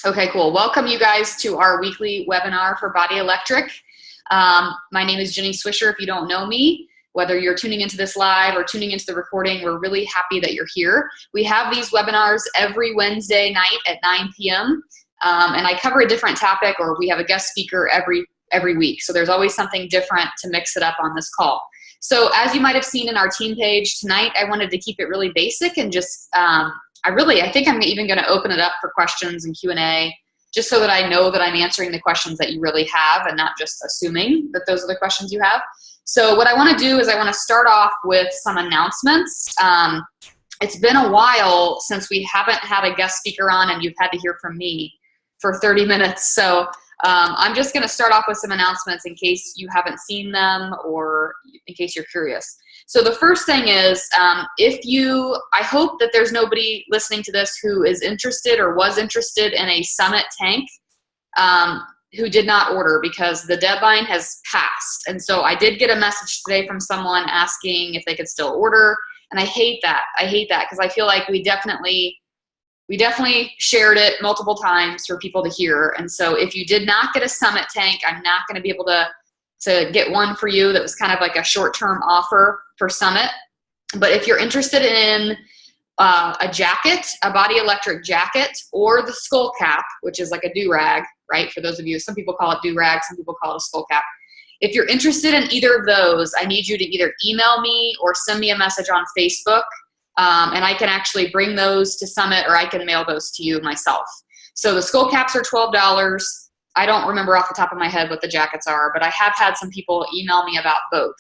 Okay, cool. Welcome you guys to our weekly webinar for Body Electric. My name is Jenny Swisher. If you don't know me, whether you're tuning into this live or tuning into the recording, we're really happy that you're here. We have these webinars every Wednesday night at 9 p.m. And I cover a different topic, or we have a guest speaker every week. So there's always something different to mix it up on this call. So as you might have seen in our team page tonight, I wanted to keep it really basic and just I think I'm even going to open it up for questions and Q&A, just so that I know that I'm answering the questions that you really have and not just assuming that those are the questions you have. So what I want to do is I want to start off with some announcements. It's been a while since we haven't had a guest speaker on and you've had to hear from me for 30 minutes. So I'm just going to start off with some announcements in case you haven't seen them or in case you're curious. So the first thing is, I hope that there's nobody listening to this who is interested or was interested in a Summit tank who did not order, because the deadline has passed. And so I did get a message today from someone asking if they could still order. And I hate that. I hate that because I feel like we definitely shared it multiple times for people to hear. And so if you did not get a Summit tank, I'm not going to be able to get one for you. That was kind of like a short-term offer for Summit. But if you're interested in a jacket, a Body Electric jacket, or the skull cap, which is like a do-rag, right? For those of you, some people call it do-rag, some people call it a skull cap. If you're interested in either of those, I need you to either email me or send me a message on Facebook, and I can actually bring those to Summit, or I can mail those to you myself. So the skull caps are $12. I don't remember off the top of my head what the jackets are, but I have had some people email me about both.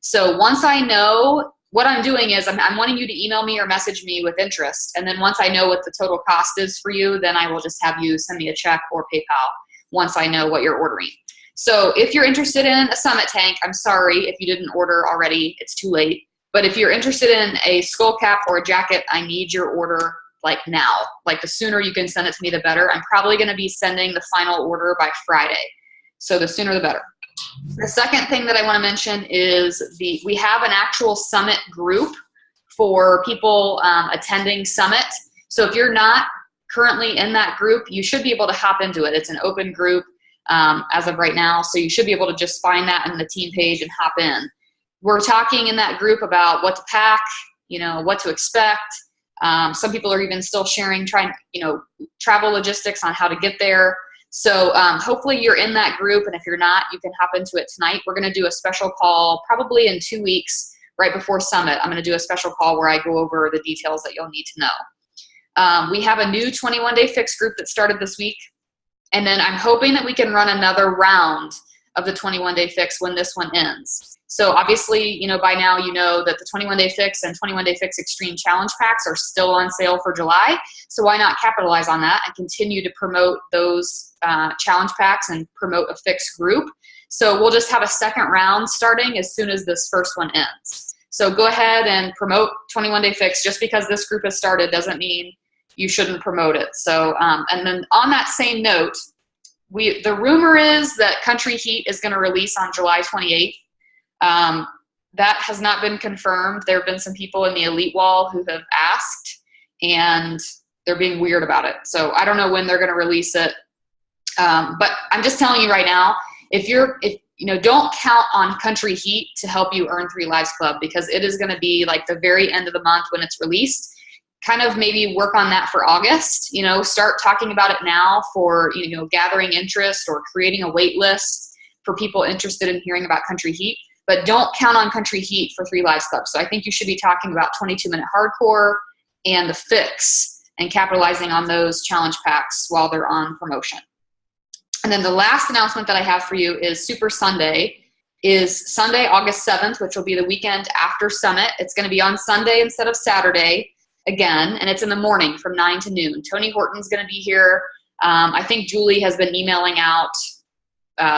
So once I know, what I'm doing is I'm wanting you to email me or message me with interest. And then once I know what the total cost is for you, then I will just have you send me a check or PayPal once I know what you're ordering. So if you're interested in a Summit tank, I'm sorry if you didn't order already, it's too late. But if you're interested in a skull cap or a jacket, I need your order like now. Like the sooner you can send it to me, the better. I'm probably going to be sending the final order by Friday. So the sooner the better. The second thing that I want to mention is we have an actual Summit group for people attending Summit. So if you're not currently in that group, you should be able to hop into it. It's an open group as of right now. So you should be able to just find that in the team page and hop in. We're talking in that group about what to pack, what to expect. Some people are even still sharing, travel logistics on how to get there. So hopefully you're in that group, and if you're not, you can hop into it tonight. We're going to do a special call probably in 2 weeks right before Summit. I'm going to do a special call where I go over the details that you'll need to know. We have a new 21-day fix group that started this week, and then I'm hoping that we can run another round of the 21-day fix when this one ends. So obviously, by now you know that the 21-day fix and 21-day fix extreme challenge packs are still on sale for July. So why not capitalize on that and continue to promote those challenge packs and promote a fix group? So we'll just have a second round starting as soon as this first one ends. So go ahead and promote 21-day fix. Just because this group has started doesn't mean you shouldn't promote it. So, and then on that same note, the rumor is that Country Heat is going to release on July 28th. That has not been confirmed. There have been some people in the Elite Wall who have asked, and they're being weird about it. So I don't know when they're going to release it. But I'm just telling you right now, don't count on Country Heat to help you earn 3 Lives Club, because it is going to be like the very end of the month when it's released. Kind of maybe work on that for August, start talking about it now for, gathering interest or creating a wait list for people interested in hearing about Country Heat. But don't count on Country Heat for 3 Lives Club. So I think you should be talking about 22-minute hardcore and the fix and capitalizing on those challenge packs while they're on promotion. And then the last announcement that I have for you is Super Sunday is Sunday, August 7th, which will be the weekend after Summit. It's going to be on Sunday instead of Saturday again, and it's in the morning from 9 to noon. Tony Horton's going to be here. I think Julie has been emailing out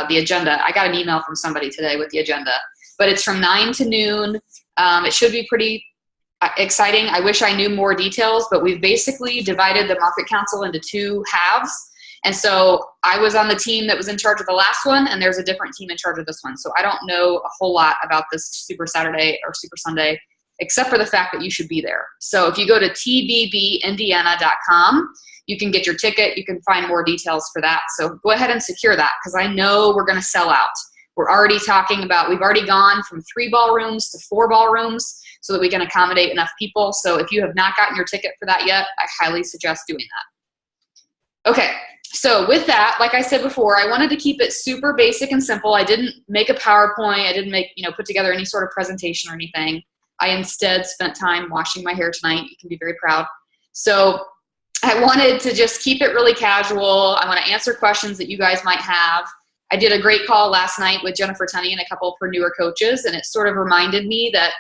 the agenda. I got an email from somebody today with the agenda. But it's from 9 to noon. It should be pretty exciting. I wish I knew more details, but we've basically divided the Market Council into 2 halves. And so I was on the team that was in charge of the last one, and there's a different team in charge of this one. So I don't know a whole lot about this Super Saturday or Super Sunday. except for the fact that you should be there. So if you go to tbbindiana.com, you can get your ticket. You can find more details for that. So go ahead and secure that, because I know we're going to sell out. We're already talking about, we've already gone from 3 ballrooms to 4 ballrooms so that we can accommodate enough people. So if you have not gotten your ticket for that yet, I highly suggest doing that. Okay, so with that, like I said before, I wanted to keep it super basic and simple. I didn't make a PowerPoint. I didn't put together any sort of presentation or anything. I instead spent time washing my hair tonight. You can be very proud. So I wanted to just keep it really casual. I want to answer questions that you guys might have. I did a great call last night with Jennifer Tunney and a couple of her newer coaches, and it sort of reminded me that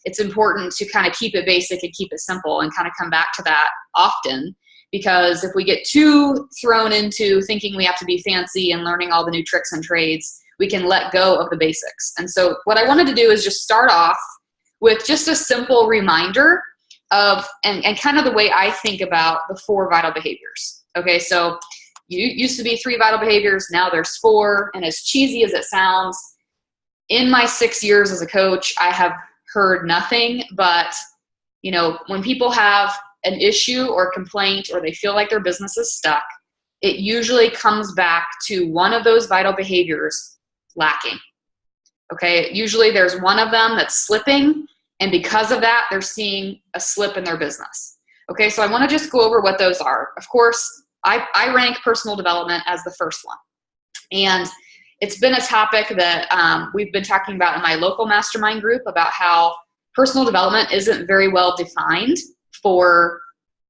it's important to kind of keep it basic and keep it simple and kind of come back to that often. Because if we get too thrown into thinking we have to be fancy and learning all the new tricks and trades, we can let go of the basics. And so what I wanted to do is just start off with just a simple reminder of, and kind of the way I think about the 4 vital behaviors. Okay, so you used to be 3 vital behaviors, now there's 4. And as cheesy as it sounds, in my 6 years as a coach, I have heard nothing but, when people have an issue or complaint, or they feel like their business is stuck, it usually comes back to one of those vital behaviors lacking. Okay, usually there's one of them that's slipping, and because of that, they're seeing a slip in their business. Okay, so I want to just go over what those are. Of course, I rank personal development as the first one. And it's been a topic that we've been talking about in my local mastermind group, about how personal development isn't very well defined for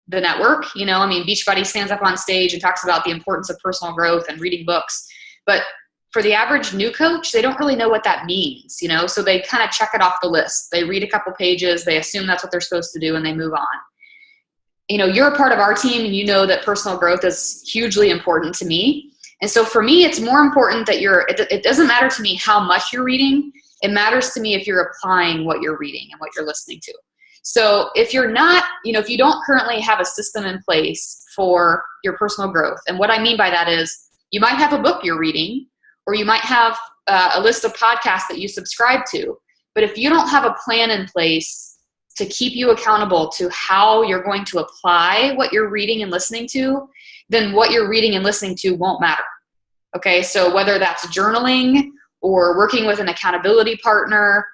the network. Beachbody stands up on stage and talks about the importance of personal growth and reading books. But for the average new coach, they don't really know what that means, so they kind of check it off the list. They read a couple pages, they assume that's what they're supposed to do, and they move on. You're a part of our team, and you know that personal growth is hugely important to me. And so for me, it's more important that it doesn't matter to me how much you're reading. It matters to me if you're applying what you're reading and what you're listening to. So if you're not, if you don't currently have a system in place for your personal growth, and what I mean by that is you might have a book you're reading, or you might have a list of podcasts that you subscribe to. But if you don't have a plan in place to keep you accountable to how you're going to apply what you're reading and listening to, then what you're reading and listening to won't matter. Okay, so whether that's journaling or working with an accountability partner,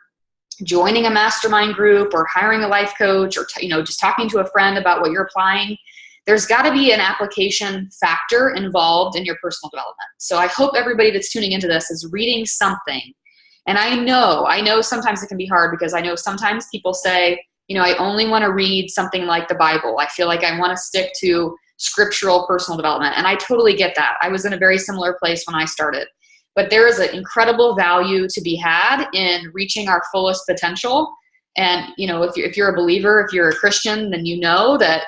joining a mastermind group, or hiring a life coach, or just talking to a friend about what you're applying, there's got to be an application factor involved in your personal development. So I hope everybody that's tuning into this is reading something. And I know sometimes it can be hard, because I know sometimes people say, I only want to read something like the Bible. I feel like I want to stick to scriptural personal development. And I totally get that. I was in a very similar place when I started. But there is an incredible value to be had in reaching our fullest potential. And, if you're a believer, if you're a Christian, then that,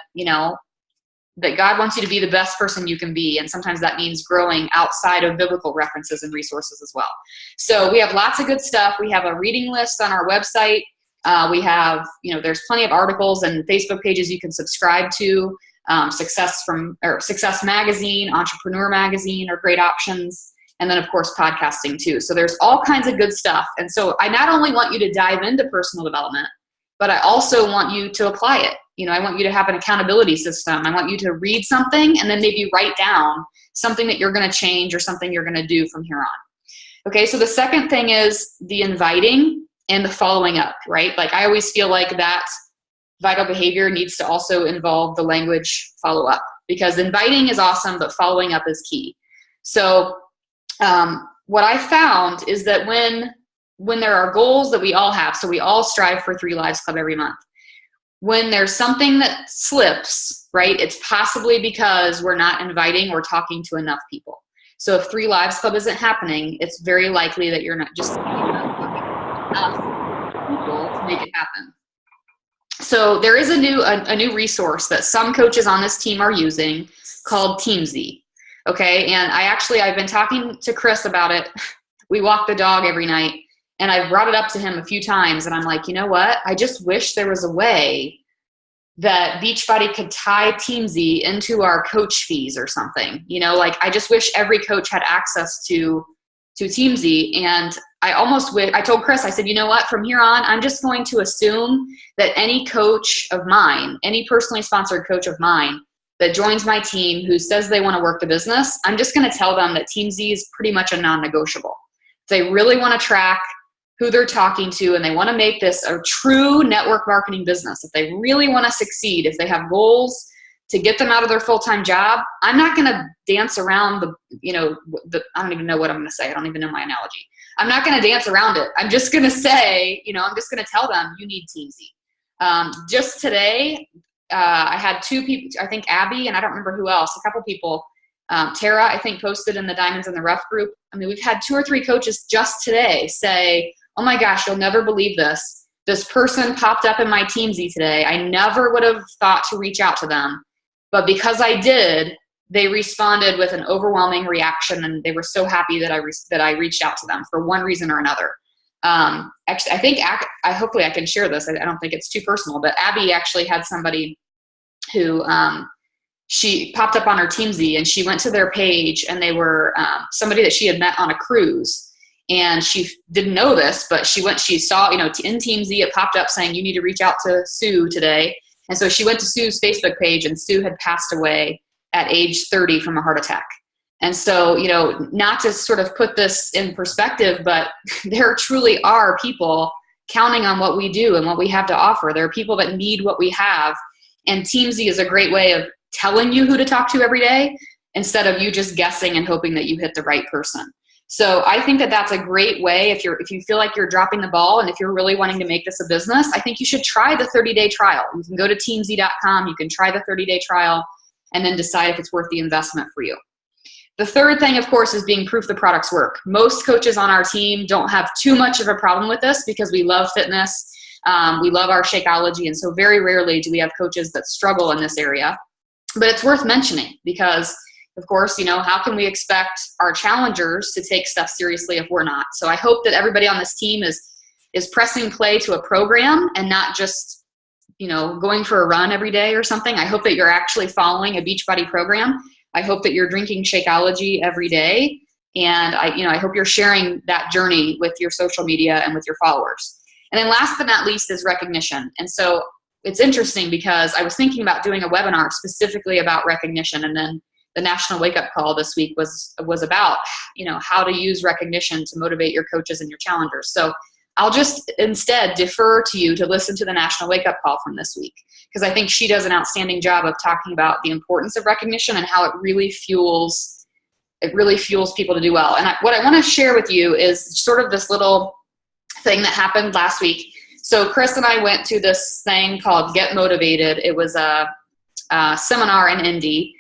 that God wants you to be the best person you can be. And sometimes that means growing outside of biblical references and resources as well. So we have lots of good stuff. We have a reading list on our website. We have, there's plenty of articles and Facebook pages you can subscribe to. Success Magazine, Entrepreneur Magazine are great options. And then, of course, podcasting too. So there's all kinds of good stuff. And so I not only want you to dive into personal development, but I also want you to apply it. I want you to have an accountability system. I want you to read something and then maybe write down something that you're going to change or something you're going to do from here on. Okay, so the second thing is the inviting and the following up, right? Like I always feel like that vital behavior needs to also involve the language follow up, because inviting is awesome, but following up is key. So what I found is that when there are goals that we all have, so we all strive for 3 Lives Club every month. When there's something that slips, right, it's possibly because we're not inviting or talking to enough people. So if 3 Lives Club isn't happening, it's very likely that you're not just talking enough people to make it happen. So there is a new resource that some coaches on this team are using called TeamZ. Okay, and I've been talking to Chris about it. We walk the dog every night, and I've brought it up to him a few times, and I'm like, you know what? I just wish there was a way that Beachbody could tie TeamZ into our coach fees or something. I just wish every coach had access to to Teamzy. And I told Chris, I said, you know what, from here on, I'm just going to assume that any coach of mine, any personally sponsored coach of mine that joins my team who says they want to work the business, I'm just going to tell them that Teamzy is pretty much a non-negotiable. If they really want to track who they're talking to and they want to make this a true network marketing business, if they really want to succeed, if they have goals to get them out of their full-time job, I'm not going to dance around I don't even know what I'm going to say. I don't even know my analogy. I'm not going to dance around it. I'm just going to say, I'm just going to tell them you need Teamzy. Just today, I had two people, I think Abby, and I don't remember who else, a couple people, Tara, I think, posted in the Diamonds in the Rough group. I mean, we've had 2 or 3 coaches just today say, oh my gosh, you'll never believe this. This person popped up in my Teamzy today. I never would have thought to reach out to them. But because I did, they responded with an overwhelming reaction, and they were so happy that I reached out to them for one reason or another. Actually, hopefully I can share this. I don't think it's too personal, but Abby actually had somebody who she popped up on her Teamzy, and she went to their page, and they were somebody that she had met on a cruise. And she didn't know this, but she saw, in Teamzy, it popped up saying, you need to reach out to Sue today. And so she went to Sue's Facebook page, and Sue had passed away at age 30 from a heart attack. And so, not to sort of put this in perspective, but there truly are people counting on what we do and what we have to offer. There are people that need what we have. And Teamzy is a great way of telling you who to talk to every day instead of you just guessing and hoping that you hit the right person. So I think that that's a great way if you feel like you're dropping the ball and if you're really wanting to make this a business, I think you should try the 30-day trial. You can go to teamzy.com, you can try the 30-day trial, and then decide if it's worth the investment for you. The third thing, of course, is being proof the products work. Most coaches on our team don't have too much of a problem with this because we love fitness. We love our Shakeology, and so very rarely do we have coaches that struggle in this area. But it's worth mentioning because, of course, how can we expect our challengers to take stuff seriously if we're not? So I hope that everybody on this team is pressing play to a program and not just, going for a run every day or something. I hope that you're actually following a Beachbody program. I hope that you're drinking Shakeology every day. And I hope you're sharing that journey with your social media and with your followers. And then last but not least is recognition. And so it's interesting because I was thinking about doing a webinar specifically about recognition, and then the National Wake Up Call this week was about, how to use recognition to motivate your coaches and your challengers. So I'll just instead defer to you to listen to the National Wake Up Call from this week, because I think she does an outstanding job of talking about the importance of recognition and how it really fuels people to do well. And what I want to share with you is sort of this little thing that happened last week. So Chris and I went to this thing called Get Motivated. It was a seminar in Indy.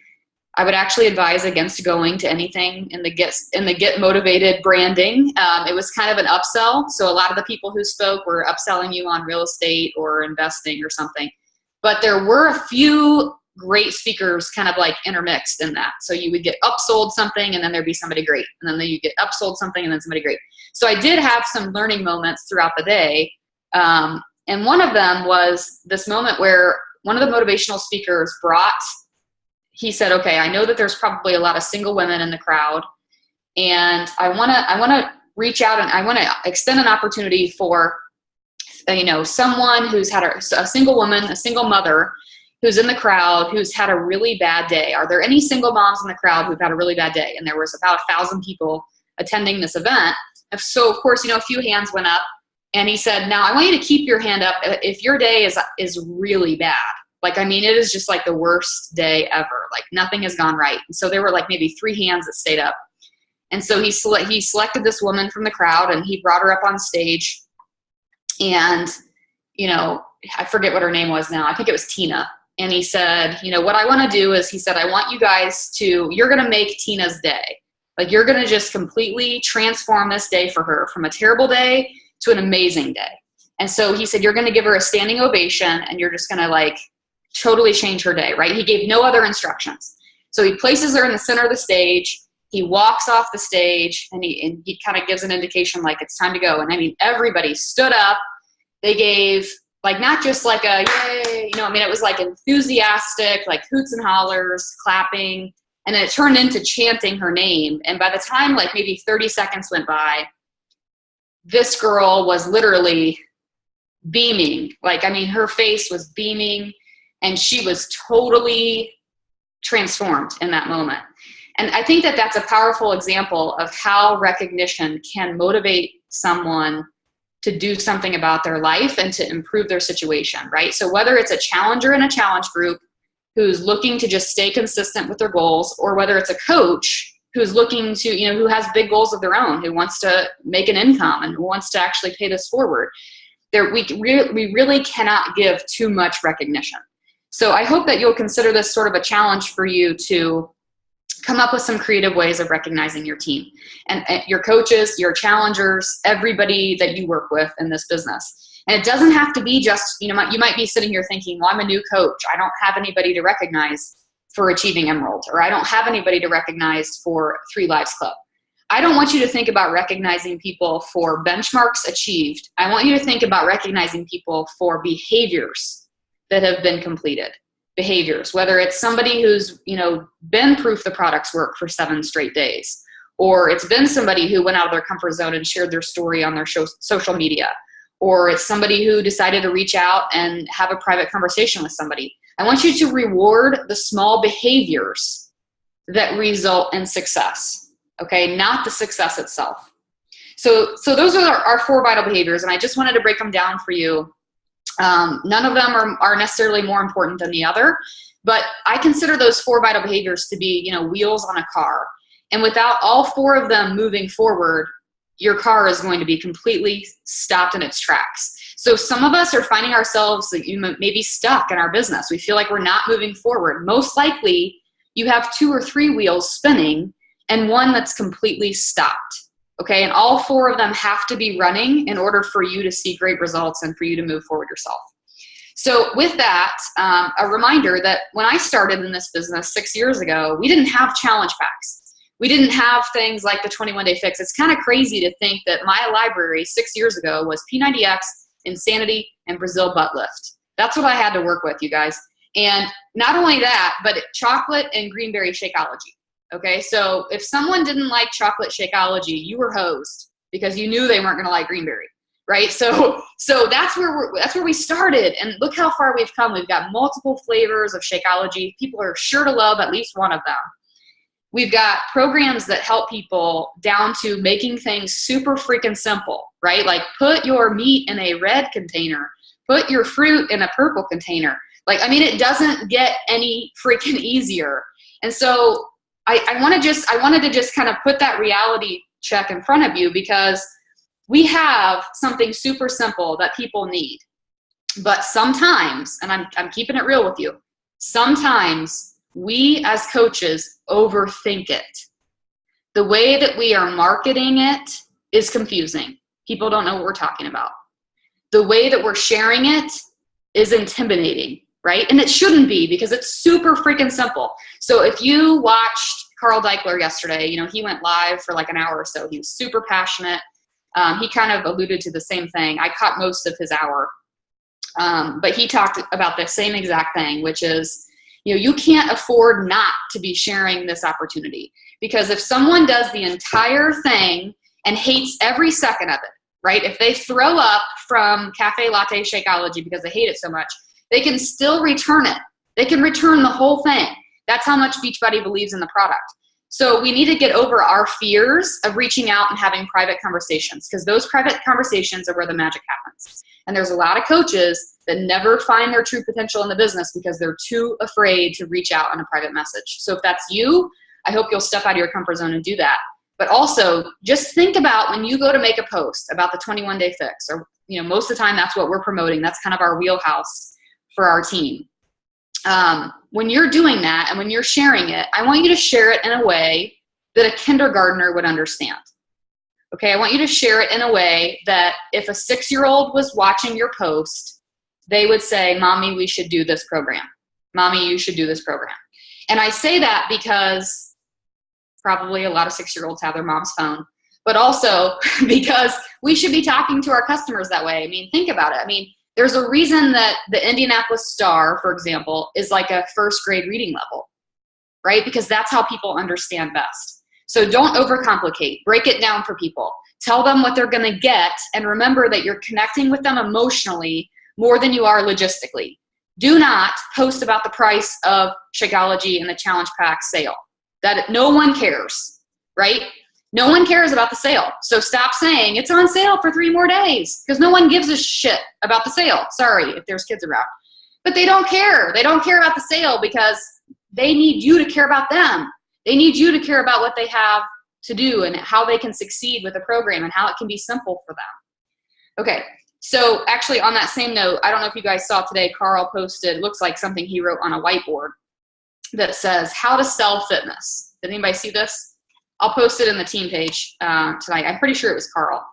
I would actually advise against going to anything in the Get Motivated branding. It was kind of an upsell. So a lot of the people who spoke were upselling you on real estate or investing or something. But there were a few great speakers kind of like intermixed in that. So you would get upsold something and then there'd be somebody great. And then you get upsold something and then somebody great. So I did have some learning moments throughout the day. And one of them was this moment where one of the motivational speakers he said, okay, I know that there's probably a lot of single women in the crowd, and I want to reach out and I want to extend an opportunity for, someone who's had a single woman, a single mother who's in the crowd, who's had a really bad day. Are there any single moms in the crowd who've had a really bad day? And there was about 1,000 people attending this event. So of course, a few hands went up, and he said, now I want you to keep your hand up if your day is really bad. It is just like the worst day ever. Like nothing has gone right. And so there were like maybe 3 hands that stayed up. And so he selected this woman from the crowd, and he brought her up on stage. And, I forget what her name was now. I think it was Tina. And he said, what I want to do is, he said, I want you guys you're going to make Tina's day. Like you're going to just completely transform this day for her from a terrible day to an amazing day. And so he said, you're going to give her a standing ovation, and you're just going to totally change her day, right? He gave no other instructions. So he places her in the center of the stage. He walks off the stage, and he kind of gives an indication like it's time to go. And everybody stood up. They gave not just like a yay, it was like enthusiastic, like hoots and hollers, clapping. And then it turned into chanting her name. And by the time like maybe 30 seconds went by, this girl was literally beaming. Like, I mean, her face was beaming and she was totally transformed in that moment. And I think that that's a powerful example of how recognition can motivate someone to do something about their life and to improve their situation, right? So whether it's a challenger in a challenge group who's looking to just stay consistent with their goals, or whether it's a coach who's looking to, you know, who has big goals of their own, who wants to make an income and who wants to actually pay this forward, we really cannot give too much recognition. So I hope that you'll consider this sort of a challenge for you to come up with some creative ways of recognizing your team and your coaches, your challengers, everybody that you work with in this business. And it doesn't have to be just, you know, you might be sitting here thinking, well, I'm a new coach. I don't have anybody to recognize for achieving Emerald, or I don't have anybody to recognize for 3 Lives Club. I don't want you to think about recognizing people for benchmarks achieved. I want you to think about recognizing people for behaviors that have been completed. Behaviors, whether it's somebody who's, you know, been proof the products work for 7 straight days, or it's been somebody who went out of their comfort zone and shared their story on their social media, or it's somebody who decided to reach out and have a private conversation with somebody. I want you to reward the small behaviors that result in success, okay? Not the success itself. So those are our 4 vital behaviors, and I just wanted to break them down for you. None of them are necessarily more important than the other, but I consider those 4 vital behaviors to be, you know, wheels on a car. And without all 4 of them moving forward, your car is going to be completely stopped in its tracks. So some of us are finding ourselves maybe stuck in our business. We feel like we're not moving forward. Most likely you have 2 or 3 wheels spinning and one that's completely stopped. Okay, and all 4 of them have to be running in order for you to see great results and for you to move forward yourself. So with that, a reminder that when I started in this business 6 years ago, we didn't have challenge packs. We didn't have things like the 21-day fix. It's kind of crazy to think that my library 6 years ago was P90X, Insanity, and Brazil butt lift. That's what I had to work with, you guys. And not only that, but chocolate and greenberry Shakeology. Okay, so if someone didn't like chocolate Shakeology, you were hosed because you knew they weren't going to like greenberry, right? So that's where we started, and look how far we've come. We've got multiple flavors of Shakeology. People are sure to love at least one of them. We've got programs that help people down to making things super freaking simple, right? Like put your meat in a red container, put your fruit in a purple container. Like, I mean, it doesn't get any freaking easier. And so I wanted to just kind of put that reality check in front of you, because we have something super simple that people need. But sometimes, and I'm keeping it real with you, sometimes we as coaches overthink it. The way that we are marketing it is confusing. People don't know what we're talking about. The way that we're sharing it is intimidating, right? And it shouldn't be, because it's super freaking simple. So if you watched Carl Deichler yesterday, you know, he went live for like an hour or so. He was super passionate. He kind of alluded to the same thing. I caught most of his hour. But he talked about the same exact thing, which is, you know, you can't afford not to be sharing this opportunity. Because if someone does the entire thing and hates every second of it, right? If they throw up from Cafe Latte Shakeology because they hate it so much, they can still return it. They can return the whole thing. That's how much Beachbody believes in the product. So we need to get over our fears of reaching out and having private conversations, because those private conversations are where the magic happens. And there's a lot of coaches that never find their true potential in the business because they're too afraid to reach out on a private message. So if that's you, I hope you'll step out of your comfort zone and do that. But also just think about when you go to make a post about the 21-day fix, or, you know, most of the time that's what we're promoting. That's kind of our wheelhouse for our team. When you're doing that and when you're sharing it, I want you to share it in a way that a kindergartner would understand. Okay, I want you to share it in a way that if a 6-year-old was watching your post, they would say, Mommy, we should do this program. Mommy, you should do this program. And I say that because probably a lot of 6-year-olds have their mom's phone, but also because we should be talking to our customers that way. I mean, think about it. I mean, there's a reason that the Indianapolis Star, for example, is like a first grade reading level, right? Because that's how people understand best. So don't overcomplicate. Break it down for people. Tell them what they're going to get, and remember that you're connecting with them emotionally more than you are logistically. Do not post about the price of Shakeology and the Challenge Pack sale. That no one cares, right? No one cares about the sale. So stop saying it's on sale for 3 more days, because no one gives a shit about the sale. Sorry if there's kids around. But they don't care. They don't care about the sale because they need you to care about them. They need you to care about what they have to do and how they can succeed with the program and how it can be simple for them. Okay, so actually on that same note, I don't know if you guys saw today, Carl posted, looks like something he wrote on a whiteboard that says how to sell fitness. Did anybody see this? I'll post it in the team page tonight. I'm pretty sure it was Carl.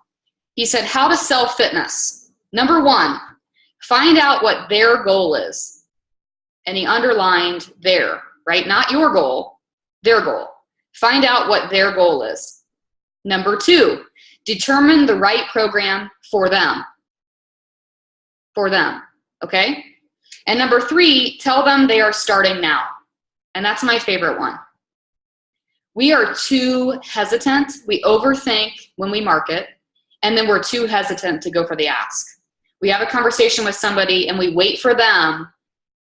He said how to sell fitness. Number 1, find out what their goal is. And he underlined their, right? Not your goal, their goal. Find out what their goal is. Number 2, determine the right program for them. For them, okay? And number 3, tell them they are starting now. And that's my favorite one. We are too hesitant. We overthink when we market, and then we're too hesitant to go for the ask. We have a conversation with somebody and we wait for them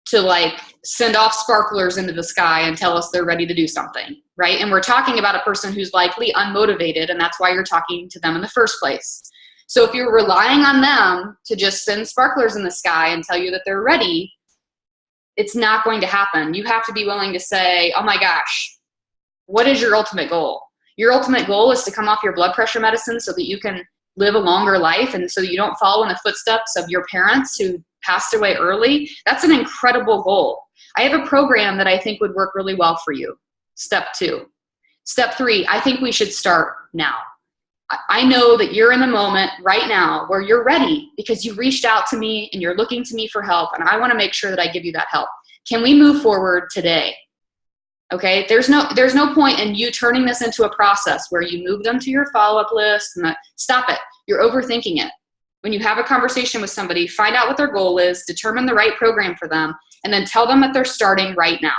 to like send off sparklers into the sky and tell us they're ready to do something, right? And we're talking about a person who's likely unmotivated, and that's why you're talking to them in the first place. So if you're relying on them to just send sparklers in the sky and tell you that they're ready, it's not going to happen. You have to be willing to say, oh my gosh, what is your ultimate goal? Your ultimate goal is to come off your blood pressure medicine so that you can live a longer life and so that you don't follow in the footsteps of your parents who passed away early. That's an incredible goal. I have a program that I think would work really well for you. Step 2. Step 3, I think we should start now. I know that you're in the moment right now where you're ready because you reached out to me and you're looking to me for help, and I want to make sure that I give you that help. Can we move forward today? Okay, there's no point in you turning this into a process where you move them to your follow-up list and stop it. You're overthinking it. When you have a conversation with somebody, find out what their goal is, determine the right program for them, and then tell them that they're starting right now.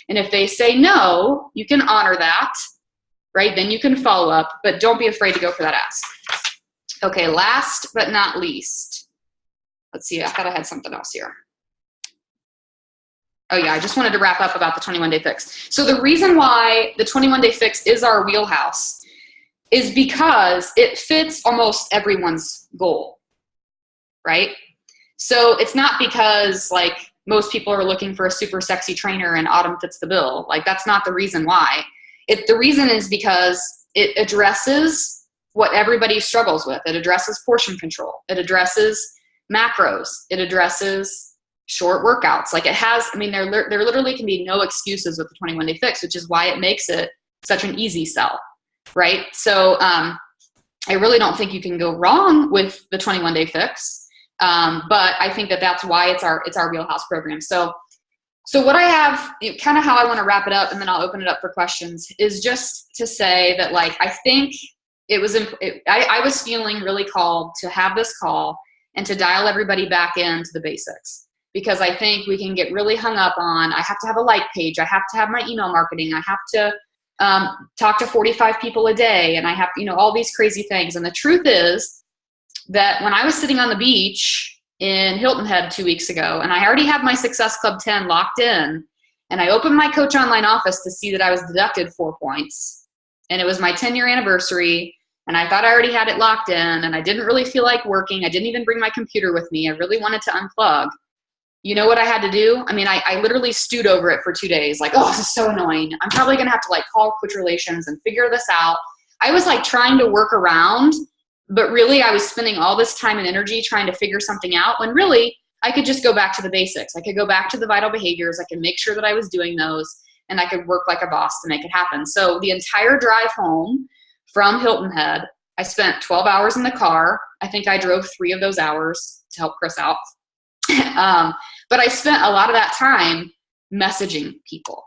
And if they say no, you can honor that, right? Then you can follow up, but don't be afraid to go for that ask. Okay, last but not least. Let's see, I thought I had something else here. Oh yeah, I just wanted to wrap up about the 21-day fix. So the reason why the 21-day fix is our wheelhouse is because it fits almost everyone's goal, right? So it's not because like most people are looking for a super sexy trainer and Autumn fits the bill. Like that's not the reason why. The reason is because it addresses what everybody struggles with. It addresses portion control. It addresses macros. It addresses short workouts. Like it has, I mean, there literally can be no excuses with the 21-day fix, which is why it makes it such an easy sell, right? So I really don't think you can go wrong with the 21-day fix, but I think that that's why it's our wheelhouse program. So what I have, kind of how I want to wrap it up, and then I'll open it up for questions, is just to say that like I think I was feeling really called to have this call and to dial everybody back into the basics. Because I think we can get really hung up on, I have to have a like page, I have to have my email marketing, I have to talk to 45 people a day, and I have, all these crazy things. And the truth is that when I was sitting on the beach in Hilton Head 2 weeks ago, and I already had my Success Club 10 locked in, and I opened my Coach Online office to see that I was deducted 4 points, and it was my 10-year anniversary, and I thought I already had it locked in, and I didn't really feel like working. I didn't even bring my computer with me. I really wanted to unplug. You know what I had to do? I mean, I literally stewed over it for 2 days. Like, oh, this is so annoying. I'm probably going to have to like call Coach Relations and figure this out. I was like trying to work around, but really I was spending all this time and energy trying to figure something out when really I could just go back to the basics. I could go back to the vital behaviors. I could make sure that I was doing those, and I could work like a boss to make it happen. So the entire drive home from Hilton Head, I spent 12 hours in the car. I think I drove 3 of those hours to help Chris out. But I spent a lot of that time messaging people,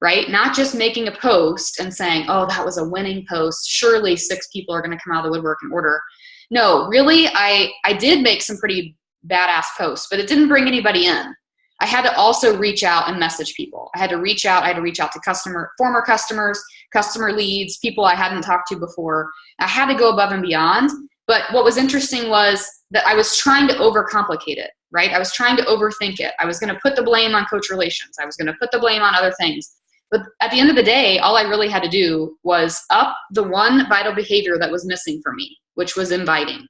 right? Not just making a post and saying, oh, that was a winning post. Surely 6 people are going to come out of the woodwork and order. No, really, I did make some pretty badass posts, but it didn't bring anybody in. I had to also reach out and message people. I had to reach out to former customers, customer leads, people I hadn't talked to before. I had to go above and beyond. But what was interesting was that I was trying to overcomplicate it, right? I was trying to overthink it. I was going to put the blame on coach relations. I was going to put the blame on other things. But at the end of the day, all I really had to do was up the one vital behavior that was missing for me, which was inviting.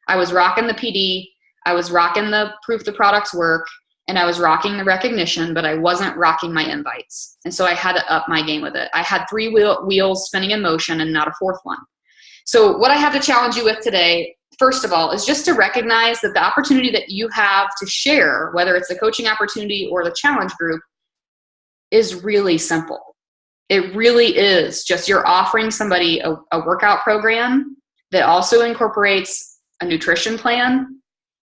I was rocking the PD. I was rocking the proof the products work. And I was rocking the recognition, but I wasn't rocking my invites. And so I had to up my game with it. I had three wheels spinning in motion and not a fourth one. So what I have to challenge you with today, first of all, is just to recognize that the opportunity that you have to share, whether it's a coaching opportunity or the challenge group, is really simple. It really is just you're offering somebody a workout program that also incorporates a nutrition plan,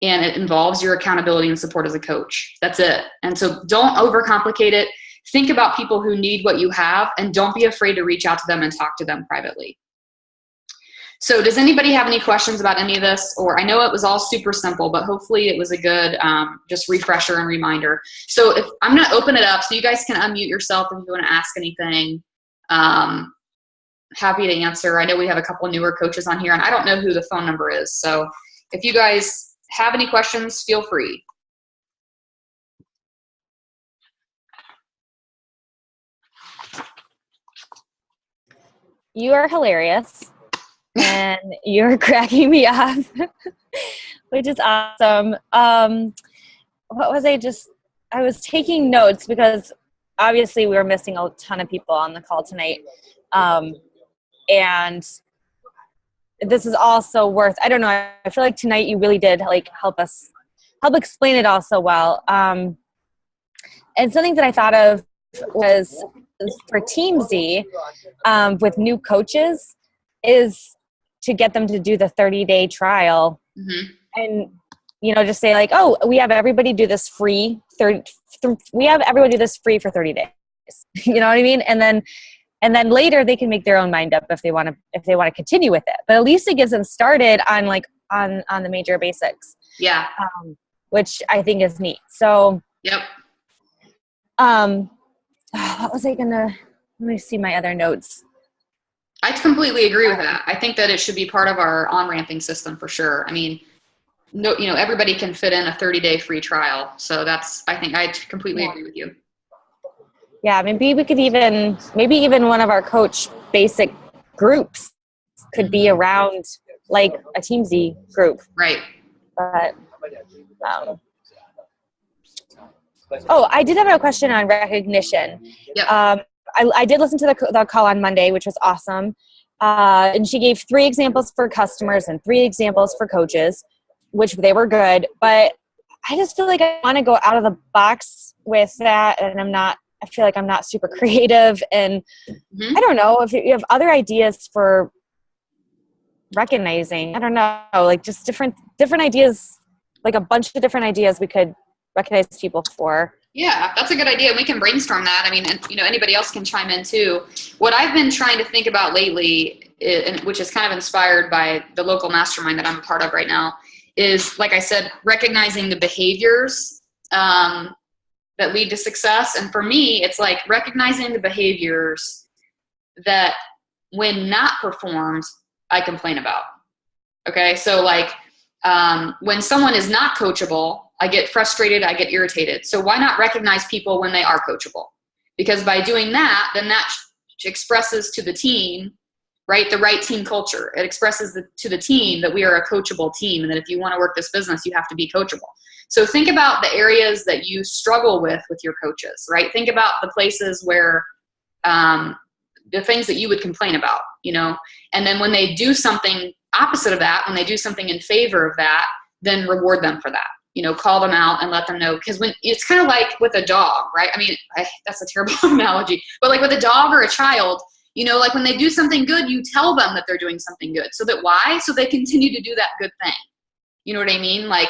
and it involves your accountability and support as a coach. That's it. And so don't overcomplicate it. Think about people who need what you have, and don't be afraid to reach out to them and talk to them privately. So does anybody have any questions about any of this? Or I know it was all super simple, but hopefully it was a good just refresher and reminder. So if I'm going to open it up so you guys can unmute yourself if you want to ask anything. Happy to answer. I know we have a couple newer coaches on here, and I don't know who the phone number is. So if you guys have any questions, feel free. You are hilarious. And you're cracking me up, which is awesome. What was I was taking notes because obviously we were missing a ton of people on the call tonight. And this is also worth, I don't know, I feel like tonight you really did like help explain it all so well. And something that I thought of was for Team Z with new coaches is to get them to do the 30-day trial and, just say like, oh, we have everybody do this free for 30 days. You know what I mean? And then later they can make their own mind up if they want to continue with it. But at least it gets them started on on the major basics. Yeah. Which I think is neat. So, yep. What was I let me see my other notes. I completely agree with that. I think that it should be part of our on-ramping system for sure. I mean, no, everybody can fit in a 30-day free trial. So I think I completely agree with you. Yeah, maybe we could even one of our coach basic groups could be around like a Team Z group. Right. But, I did have a question on recognition. Yep. I did listen to the call on Monday, which was awesome. And she gave 3 examples for customers and 3 examples for coaches, which they were good. But I just feel like I want to go out of the box with that. And I feel like I'm not super creative. And I don't know if you have other ideas for recognizing, I don't know, like just different ideas, like a bunch of different ideas we could recognize people for. Yeah, that's a good idea. We can brainstorm that. I mean, and, anybody else can chime in too. What I've been trying to think about lately, which is kind of inspired by the local mastermind that I'm a part of right now, is, like I said, recognizing the behaviors that lead to success. And for me, it's like recognizing the behaviors that when not performed, I complain about. Okay, so like when someone is not coachable, I get frustrated, I get irritated. So why not recognize people when they are coachable? Because by doing that, then that expresses to the team, right, the right team culture. It expresses to the team that we are a coachable team, and that if you want to work this business, you have to be coachable. So think about the areas that you struggle with your coaches, right? Think about the places where the things that you would complain about, and then when they do something opposite of that, when they do something in favor of that, then reward them for that. Call them out and let them know. Because when it's kind of like with a dog, right? I mean, that's a terrible analogy, but like with a dog or a child, like when they do something good, you tell them that they're doing something good. So that why? So they continue to do that good thing. You know what I mean? Like,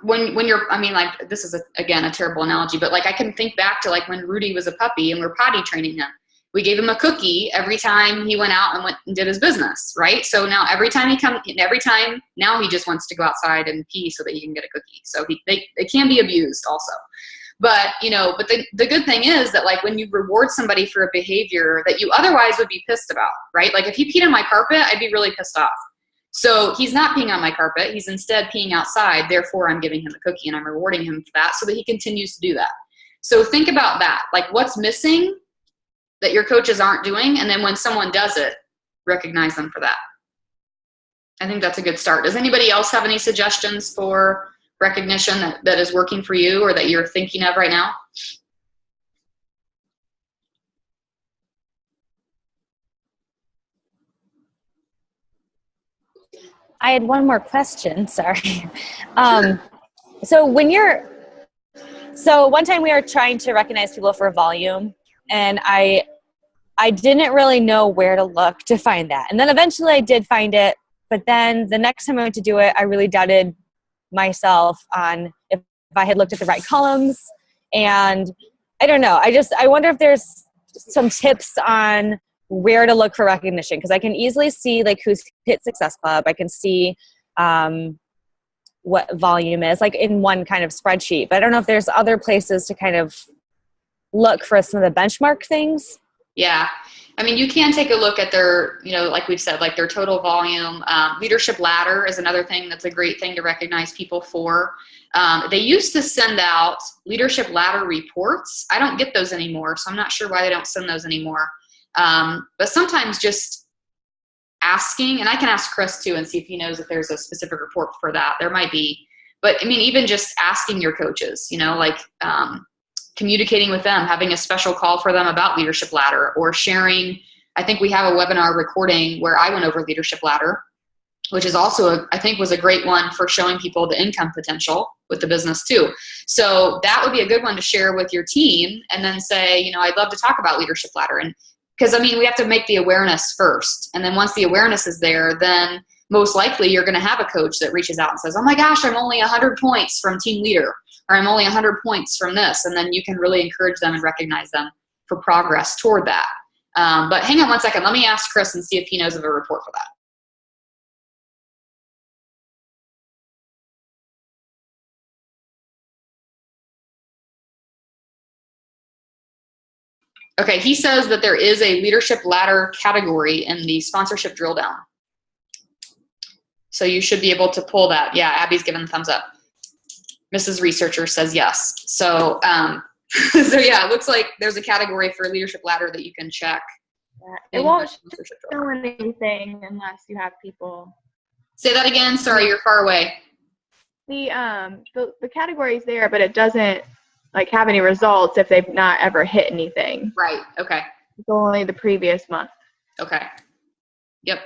when you're, I mean, like, this is again, a terrible analogy, but like I can think back to like when Rudy was a puppy and we're potty training him. we gave him a cookie every time he went out and went and did his business, right? So now every time now he just wants to go outside and pee so that he can get a cookie. So they can be abused also. But, but the good thing is that, like, when you reward somebody for a behavior that you otherwise would be pissed about, right? Like, if he peed on my carpet, I'd be really pissed off. So he's not peeing on my carpet. He's instead peeing outside. Therefore, I'm giving him the cookie and I'm rewarding him for that so that he continues to do that. So think about that. Like, what's missing that your coaches aren't doing? And then when someone does it, recognize them for that. I think that's a good start. Does anybody else have any suggestions for recognition that is working for you or that you're thinking of right now? I had one more question. Sorry. So one time we were trying to recognize people for volume, and I didn't really know where to look to find that. And then eventually I did find it, but then the next time I went to do it, I really doubted myself on if I had looked at the right columns. And I don't know. I wonder if there's some tips on where to look for recognition, because I can easily see like who's hit Success Club. I can see what volume is, like in one kind of spreadsheet. But I don't know if there's other places to kind of look for some of the benchmark things. Yeah. I mean, you can take a look at their, like we've said, like their total volume. Leadership Ladder is another thing that's a great thing to recognize people for. They used to send out Leadership Ladder reports. I don't get those anymore, so I'm not sure why they don't send those anymore. But sometimes just asking, and I can ask Chris too and see if he knows if there's a specific report for that. There might be. But I mean, even just asking your coaches, communicating with them, having a special call for them about Leadership Ladder, or sharing. I think we have a webinar recording where I went over Leadership Ladder, which is also, I think was a great one for showing people the income potential with the business too. So that would be a good one to share with your team and then say, I'd love to talk about Leadership Ladder. And because, I mean, we have to make the awareness first. And then once the awareness is there, then most likely you're going to have a coach that reaches out and says, oh my gosh, I'm only 100 points from team leader, or I'm only 100 points from this. And then you can really encourage them and recognize them for progress toward that. But hang on one second. Let me ask Chris and see if he knows of a report for that. Okay, he says that there is a Leadership Ladder category in the sponsorship drill down. So you should be able to pull that. Yeah, Abby's giving the thumbs up. Mrs. Researcher says yes. So, so yeah, it looks like there's a category for Leadership Ladder that you can check. Yeah, it won't show anything unless you have people. Say that again. Sorry, you're far away. The category's there, but it doesn't like have any results if they've not ever hit anything. Right. Okay. It's only the previous month. Okay. Yep.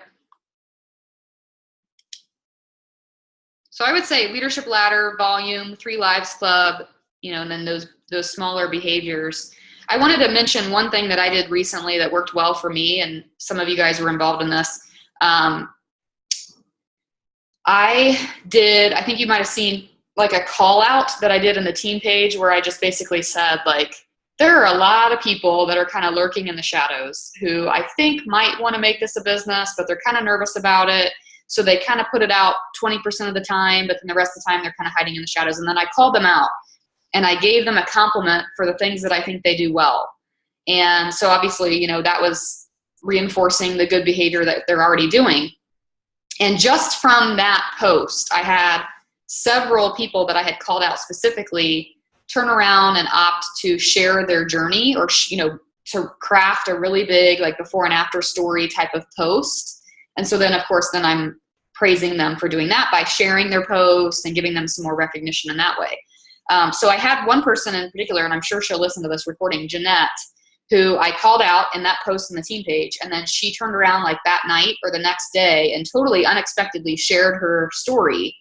So I would say Leadership Ladder, volume, 3 Lives Club, and then those smaller behaviors. I wanted to mention one thing that I did recently that worked well for me, and some of you guys were involved in this. I think you might have seen like a call out that I did in the team page where I just basically said, like, there are a lot of people that are kind of lurking in the shadows who I think might want to make this a business, but they're kind of nervous about it. So they kind of put it out 20% of the time, but then the rest of the time they're kind of hiding in the shadows. And then I called them out and I gave them a compliment for the things that I think they do well. And so obviously, that was reinforcing the good behavior that they're already doing. And just from that post, I had several people that I had called out specifically turn around and opt to share their journey, or, to craft a really big, like, before and after story type of post. And so then, of course, then I'm praising them for doing that by sharing their posts and giving them some more recognition in that way. So I had one person in particular, and I'm sure she'll listen to this recording, Jeanette, who I called out in that post on the team page. And then she turned around like that night or the next day and totally unexpectedly shared her story,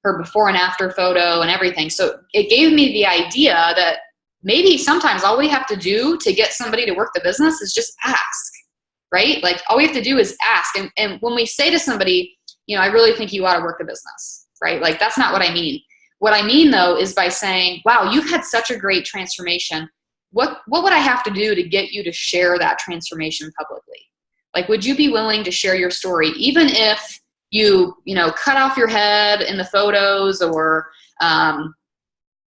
her before and after photo and everything. So it gave me the idea that maybe sometimes all we have to do to get somebody to work the business is just ask. Right? Like, all we have to do is ask. And when we say to somebody, I really think you ought to work the business, right? Like, that's not what I mean. What I mean, though, is by saying, wow, you've had such a great transformation. what would I have to do to get you to share that transformation publicly? Like, would you be willing to share your story, even if you cut off your head in the photos or,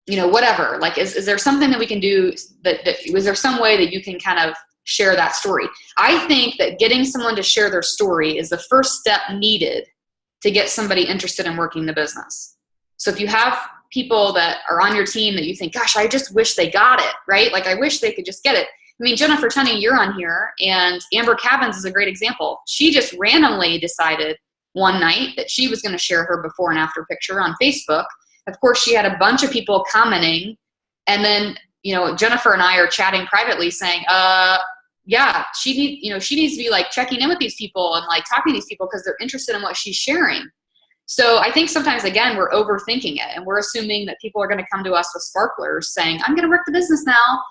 whatever? Like, is there something that we can do is there some way that you can kind of share that story? I think that getting someone to share their story is the first step needed to get somebody interested in working the business. So if you have people that are on your team that you think, gosh, I just wish they got it, right? Like, I wish they could just get it. I mean, Jennifer Tunney, you're on here, and Amber Cavins is a great example. She just randomly decided one night that she was going to share her before and after picture on Facebook. Of course, she had a bunch of people commenting, and then, Jennifer and I are chatting privately saying, yeah, she needs to be like checking in with these people and like talking to these people because they're interested in what she's sharing. So I think sometimes, again, we're overthinking it, and we're assuming that people are going to come to us with sparklers saying, I'm going to work the business now.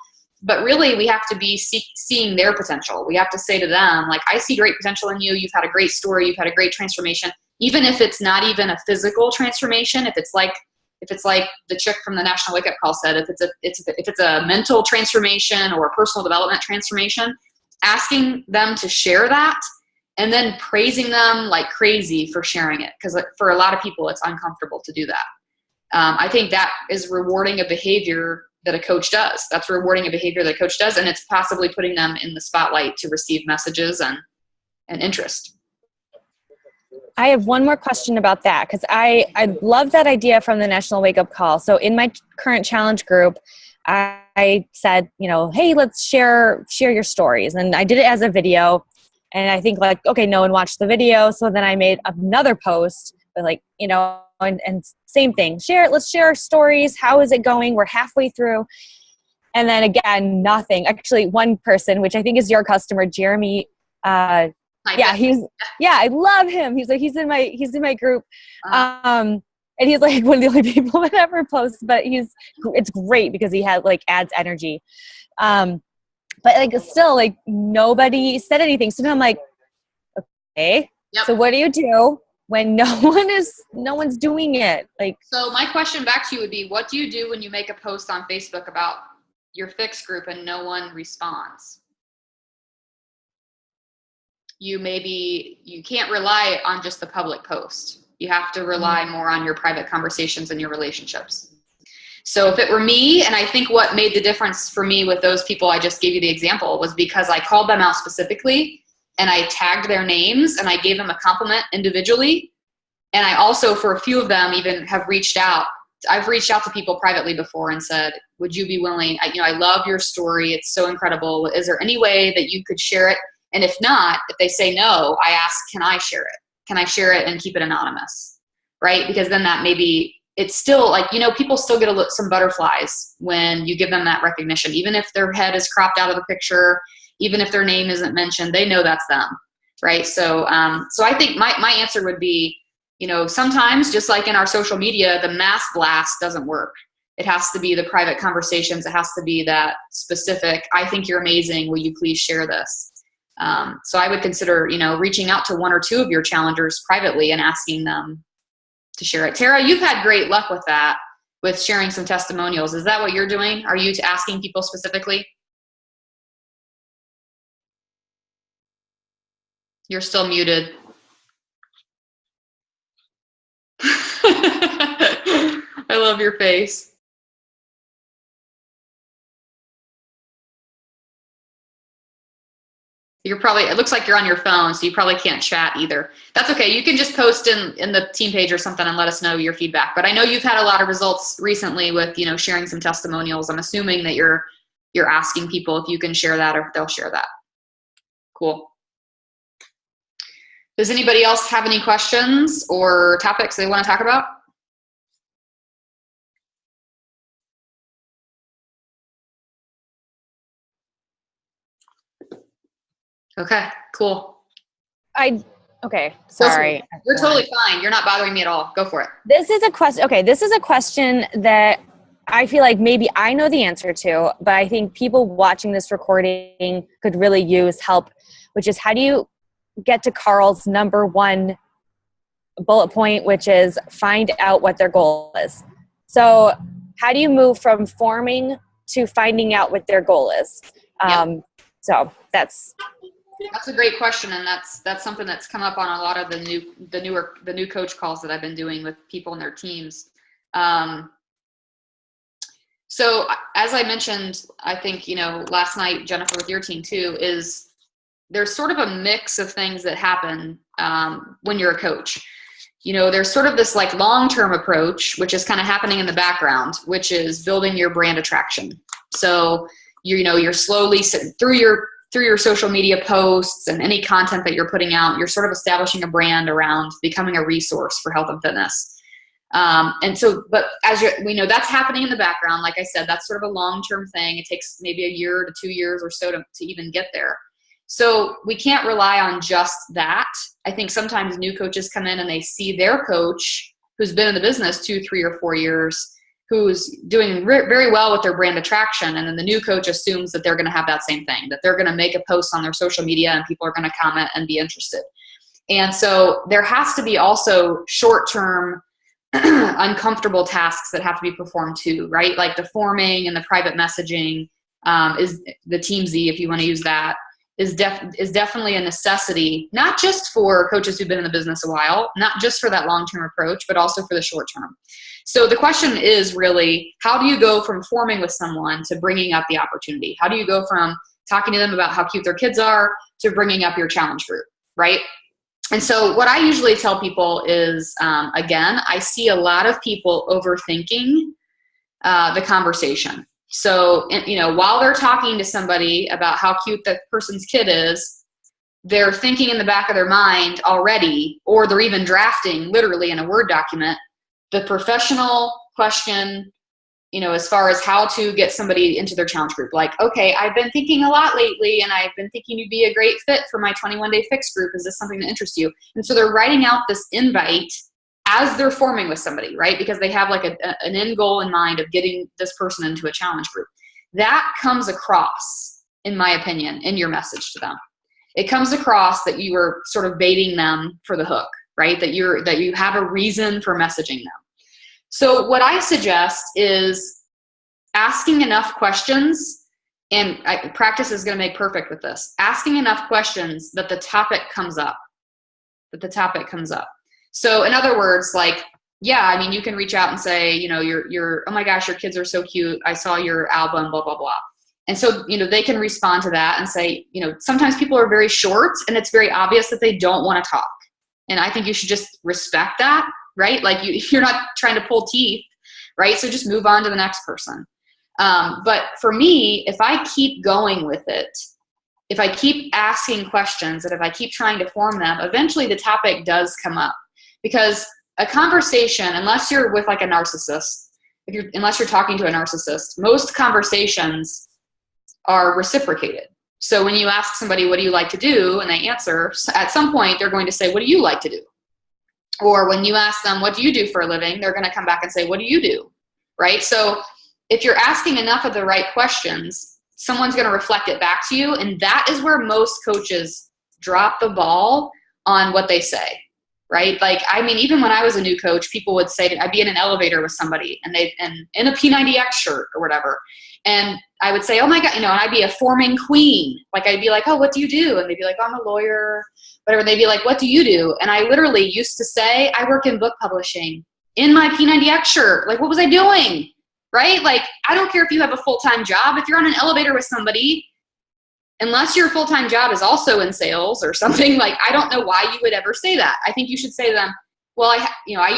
But really, we have to be seeing their potential. We have to say to them, like, I see great potential in you. You've had a great story. You've had a great transformation. Even if it's not even a physical transformation, if it's like the chick from the National Wake Up Call said, if it's a mental transformation or a personal development transformation, asking them to share that and then praising them like crazy for sharing it. Because for a lot of people, it's uncomfortable to do that. I think that is rewarding a behavior that a coach does. That's rewarding a behavior that a coach does, and it's possibly putting them in the spotlight to receive messages and interest. I have one more question about that, because I love that idea from the National Wake Up Call. So in my current challenge group, I said, hey, let's share your stories. And I did it as a video. And I think like, okay, no one watched the video. So then I made another post with like, and same thing, let's share our stories. How is it going? We're halfway through. And then again, nothing. Actually, one person, which I think is your customer, Jeremy. I love him. He's in my group. And he's like one of the only people that ever posts, but it's great because he has like adds energy. But like still like nobody said anything. So now I'm like, okay, yep. So what do you do when no one's doing it? Like, so my question back to you would be, what do you do when you make a post on Facebook about your fixed group and no one responds? You can't rely on just the public post. You have to rely more on your private conversations and your relationships. So if it were me, and I think what made the difference for me with those people I just gave you the example was because I called them out specifically and I tagged their names and I gave them a compliment individually. And I also, for a few of them, even have reached out. I've reached out to people privately before and said, would you be willing? I love your story. It's so incredible. Is there any way that you could share it? And if not, if they say no, I ask, can I share it? Can I share it and keep it anonymous? Right? Because then that maybe it's still like, people still get some butterflies when you give them that recognition. Even if their head is cropped out of the picture, even if their name isn't mentioned, they know that's them. Right? So I think my answer would be, sometimes just like in our social media, the mass blast doesn't work. It has to be the private conversations. It has to be that specific, I think you're amazing. Will you please share this? So I would consider, reaching out to one or two of your challengers privately and asking them to share it. Tara, you've had great luck with that, with sharing some testimonials. Is that what you're doing? Are you asking people specifically? You're still muted. I love your face. It looks like you're on your phone, so you probably can't chat either. That's okay. You can just post in the team page or something and let us know your feedback. But I know you've had a lot of results recently with, sharing some testimonials. I'm assuming that you're asking people if you can share that or if they'll share that. Cool. Does anybody else have any questions or topics they want to talk about? Okay, cool. Okay, sorry. You're totally fine. You're not bothering me at all. Go for it. This is a question. Okay, this is a question that I feel like maybe I know the answer to, but I think people watching this recording could really use help, which is how do you get to Carl's number one bullet point, which is find out what their goal is. So how do you move from forming to finding out what their goal is. So that's a great question, and that's something that's come up on a lot of the new coach calls that I've been doing with people and their teams. So as I mentioned, I think, last night, Jennifer, with your team too, is there's sort of a mix of things that happen when you're a coach. There's sort of this like long-term approach, which is kind of happening in the background, which is building your brand attraction. So you're slowly through your social media posts and any content that you're putting out, you're sort of establishing a brand around becoming a resource for health and fitness. But we know that's happening in the background. Like I said, that's sort of a long-term thing. It takes maybe a year to 2 years or so to even get there. So we can't rely on just that. I think sometimes new coaches come in and they see their coach who's been in the business 2, 3, or 4 years, who's doing very well with their brand attraction. And then the new coach assumes that they're going to have that same thing, that they're going to make a post on their social media and people are going to comment and be interested. And so there has to be also short-term uncomfortable tasks that have to be performed too, right? Like the forming and the private messaging is the Team Z, if you want to use that, is definitely a necessity, not just for coaches who've been in the business a while, not just for that long-term approach, but also for the short term. So the question is really, how do you go from forming with someone to bringing up the opportunity? How do you go from talking to them about how cute their kids are to bringing up your challenge group, right? And so what I usually tell people is, again, I see a lot of people overthinking the conversation. So, while they're talking to somebody about how cute that person's kid is, they're thinking in the back of their mind already, or they're even drafting literally in a Word document, the professional question, as far as how to get somebody into their challenge group. Like, okay, I've been thinking a lot lately and I've been thinking you'd be a great fit for my 21-day fix group. Is this something that interests you? And so they're writing out this invite as they're forming with somebody, right? Because they have like an end goal in mind of getting this person into a challenge group. That comes across, in my opinion, in your message to them. It comes across that you are sort of baiting them for the hook, right? That you have a reason for messaging them. So what I suggest is asking enough questions, and practice is going to make perfect with this, asking enough questions that the topic comes up, So in other words, like, you can reach out and say, you're, oh my gosh, your kids are so cute. I saw your album, blah, blah, blah. And so, they can respond to that and say, sometimes people are very short and it's very obvious that they don't want to talk. And I think you should just respect that, right? Like you're not trying to pull teeth, right? So just move on to the next person. But for me, if I keep going with it, if I keep asking questions and if I keep trying to form them, eventually the topic does come up. Because a conversation, unless you're with like a narcissist, unless you're talking to a narcissist, most conversations are reciprocated. So when you ask somebody, what do you like to do? And they answer, at some point, they're going to say, what do you like to do? Or when you ask them, what do you do for a living? They're going to come back and say, what do you do? Right? So if you're asking enough of the right questions, someone's going to reflect it back to you. And that is where most coaches drop the ball on what they say. Right? Like, even when I was a new coach, people would say, I'd be in an elevator with somebody and in a P90X shirt or whatever. And I would say, oh my God, and I'd be a forming queen. Like, I'd be like, oh, what do you do? And they'd be like, oh, I'm a lawyer, whatever. They'd be like, what do you do? And I literally used to say, I work in book publishing in my P90X shirt. Like, what was I doing? Right? Like, I don't care if you have a full-time job. If you're on an elevator with somebody, unless your full-time job is also in sales or something, like, I don't know why you would ever say that. I think you should say to them, well,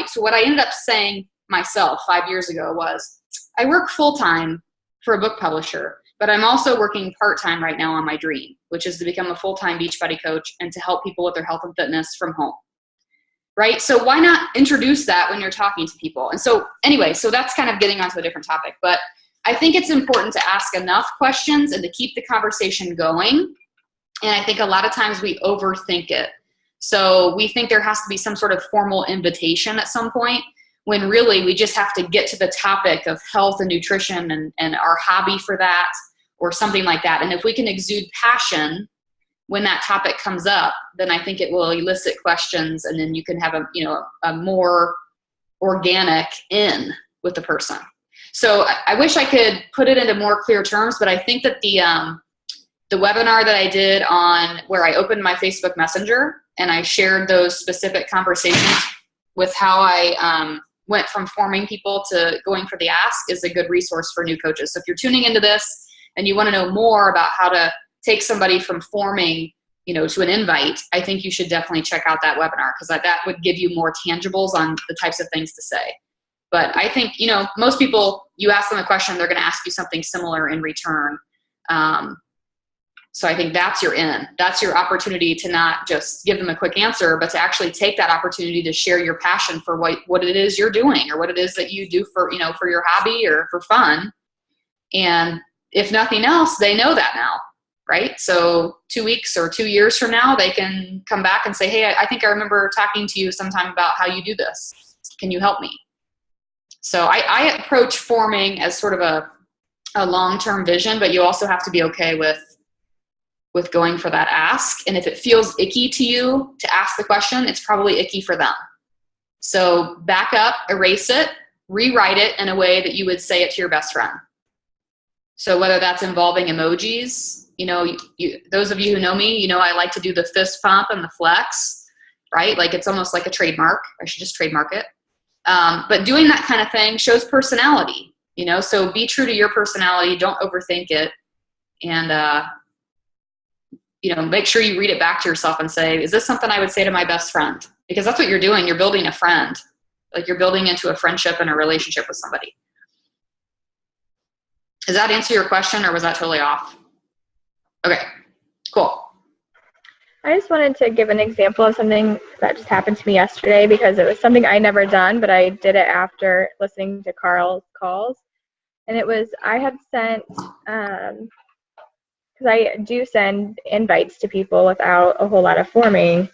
so what I ended up saying myself 5 years ago was, I work full-time for a book publisher, but I'm also working part-time right now on my dream, which is to become a full-time Beachbody coach and to help people with their health and fitness from home. Right? So why not introduce that when you're talking to people? And so anyway, so that's kind of getting onto a different topic, but I think it's important to ask enough questions and to keep the conversation going. And I think a lot of times we overthink it. So we think there has to be some sort of formal invitation at some point, when really we just have to get to the topic of health and nutrition and our hobby for that or something like that. And if we can exude passion when that topic comes up, then I think it will elicit questions, and then you can have a more organic in with the person. So I wish I could put it into more clear terms, but I think that the webinar that I did on where I opened my Facebook Messenger and I shared those specific conversations with how I went from forming people to going for the ask is a good resource for new coaches. So if you're tuning into this and you want to know more about how to take somebody from forming, to an invite, I think you should definitely check out that webinar, because that would give you more tangibles on the types of things to say. But I think, most people, you ask them a question, they're going to ask you something similar in return. So I think that's your in. That's your opportunity to not just give them a quick answer, but to actually take that opportunity to share your passion for what it is you're doing, or what it is that you do for, for your hobby or for fun. And if nothing else, they know that now, right? So 2 weeks or 2 years from now, they can come back and say, hey, I think I remember talking to you sometime about how you do this. Can you help me? So I approach forming as sort of a long-term vision, but you also have to be okay with going for that ask. And if it feels icky to you to ask the question, it's probably icky for them. So back up, erase it, rewrite it in a way that you would say it to your best friend. So whether that's involving emojis, those of you who know me, I like to do the fist pump and the flex, right? Like it's almost like a trademark. I should just trademark it. But doing that kind of thing shows personality, so be true to your personality. Don't overthink it. And, make sure you read it back to yourself and say, is this something I would say to my best friend? Because that's what you're doing. You're building a friend. Like you're building into a friendship and a relationship with somebody. Does that answer your question, or was that totally off? Okay, cool. I just wanted to give an example of something that just happened to me yesterday, because it was something I never done, but I did it after listening to Carl's calls. And it was, I had sent, because I do send invites to people without a whole lot of forming.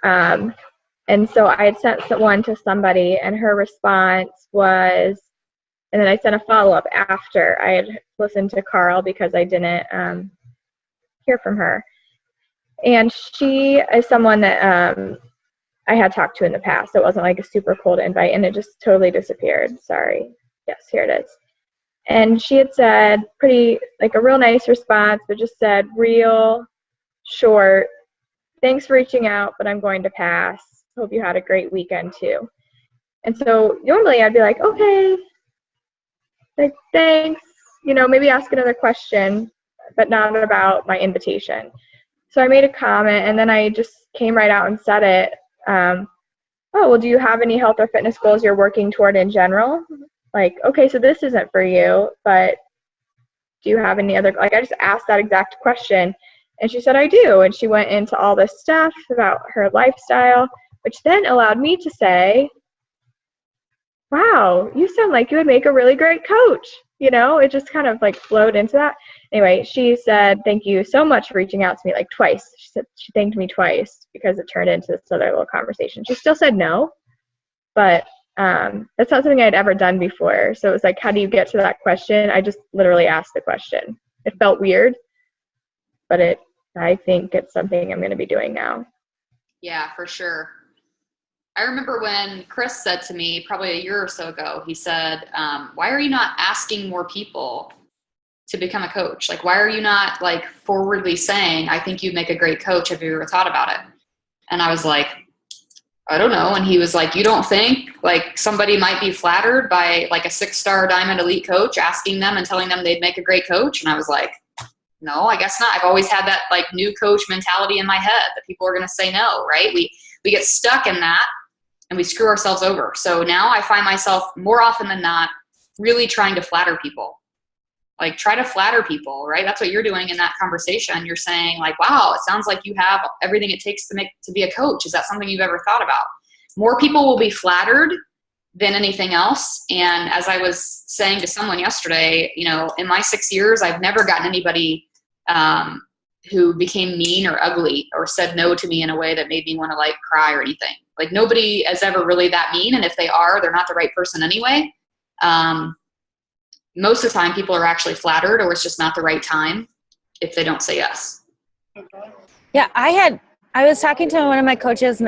And so I had sent one to somebody, and her response was, and then I sent a follow-up after I had listened to Carl, because I didn't hear from her. And she is someone that I had talked to in the past. So it wasn't like a super cold invite, and it just totally disappeared. Sorry. Yes, here it is. And she had said like a real nice response, but just said real short, thanks for reaching out, but I'm going to pass. Hope you had a great weekend too. And so normally I'd be like, okay, like, thanks, maybe ask another question, but not about my invitation. So I made a comment, and then I just came right out and said it. Oh, well, do you have any health or fitness goals you're working toward in general? Like, okay, so this isn't for you, but do you have any other, I just asked that exact question, and she said, I do. And she went into all this stuff about her lifestyle, which then allowed me to say, wow, you sound like you would make a really great coach. It just kind of like flowed into that. Anyway, she said, thank you so much for reaching out to me, like twice. She said she thanked me twice because it turned into this other little conversation. She still said no, but that's not something I'd ever done before. So it was like, how do you get to that question? I just literally asked the question. It felt weird, but I think it's something I'm going to be doing now. Yeah, for sure. I remember when Chris said to me probably a year or so ago, he said, why are you not asking more people to become a coach? Like, why are you not like forwardly saying, I think you'd make a great coach? Have you ever thought about it? And I was like, I don't know. And he was like, you don't think like somebody might be flattered by like a 6-star Diamond Elite coach asking them and telling them they'd make a great coach? And I was like, no, I guess not. I've always had that like new coach mentality in my head that people are going to say no, right? We get stuck in that. And we screw ourselves over. So now I find myself more often than not really trying to flatter people. Like try to flatter people, right? That's what you're doing in that conversation. You're saying like, wow, it sounds like you have everything it takes to be a coach. Is that something you've ever thought about? More people will be flattered than anything else. And as I was saying to someone yesterday, in my 6 years, I've never gotten anybody who became mean or ugly or said no to me in a way that made me want to like cry or anything. Like nobody is ever really that mean. And if they are, they're not the right person anyway. Most of the time people are actually flattered, or it's just not the right time if they don't say yes. Yeah, I was talking to one of my coaches,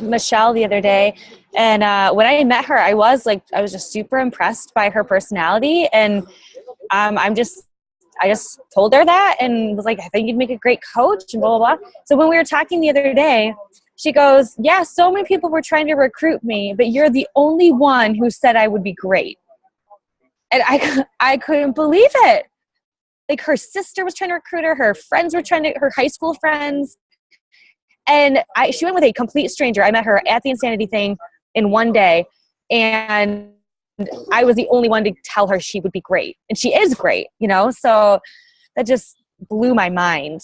Michelle the other day, and when I met her, I was just super impressed by her personality, and I just told her that and was like, I think you'd make a great coach and blah, blah, blah. So when we were talking the other day, she goes, yeah, so many people were trying to recruit me, but you're the only one who said I would be great. And I couldn't believe it. Like, her sister was trying to recruit her, her friends were her high school friends. And she went with a complete stranger. I met her at the Insanity thing in one day, and I was the only one to tell her she would be great. And she is great, so that just blew my mind.